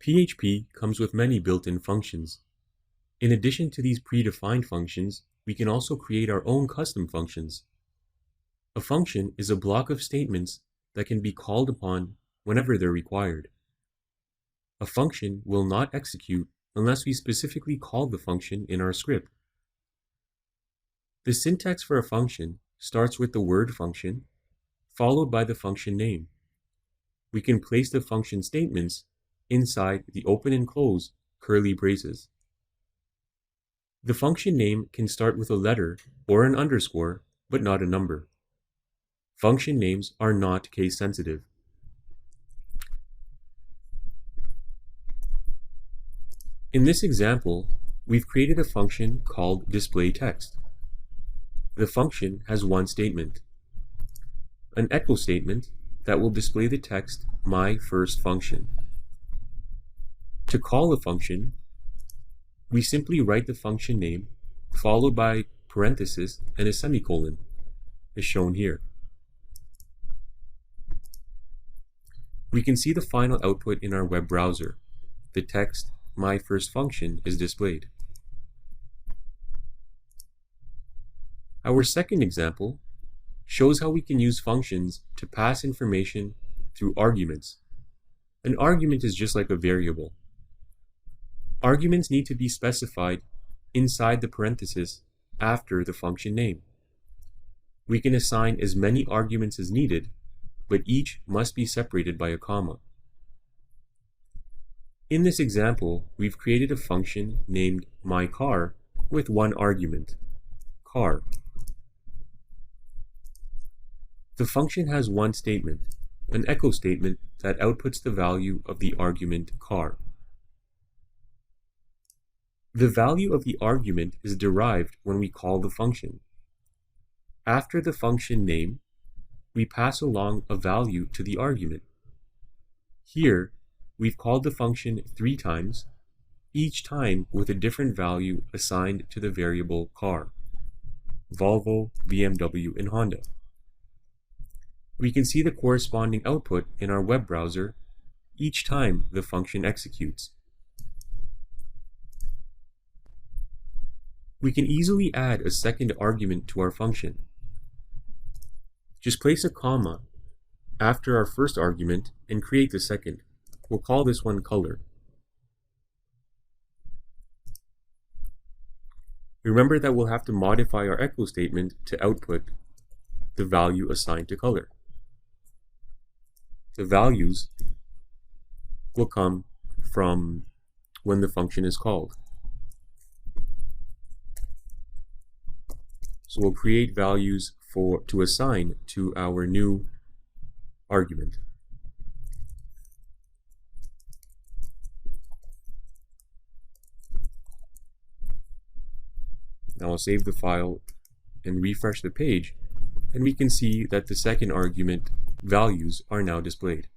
PHP comes with many built-in functions. In addition to these predefined functions, we can also create our own custom functions. A function is a block of statements that can be called upon whenever they're required. A function will not execute unless we specifically call the function in our script. The syntax for a function starts with the word function, followed by the function name. We can place the function statements inside the open and close curly braces. The function name can start with a letter or an underscore, but not a number. Function names are not case sensitive. In this example, we've created a function called displayText. The function has one statement, an echo statement that will display the text my first function. To call a function, we simply write the function name followed by parenthesis and a semicolon, as shown here. We can see the final output in our web browser. The text my first function is displayed. Our second example shows how we can use functions to pass information through arguments. An argument is just like a variable. Arguments need to be specified inside the parenthesis after the function name. We can assign as many arguments as needed, but each must be separated by a comma. In this example, we've created a function named myCar with one argument, car. The function has one statement, an echo statement that outputs the value of the argument car. The value of the argument is derived when we call the function. After the function name, we pass along a value to the argument. Here, we've called the function 3 times, each time with a different value assigned to the variable car, Volvo, BMW, and Honda. We can see the corresponding output in our web browser each time the function executes. We can easily add a second argument to our function. Just place a comma after our first argument and create the second. We'll call this one color. Remember that we'll have to modify our echo statement to output the value assigned to color. The values will come from when the function is called. So we'll create values to assign to our new argument. Now I'll save the file and refresh the page, and we can see that the second argument values are now displayed.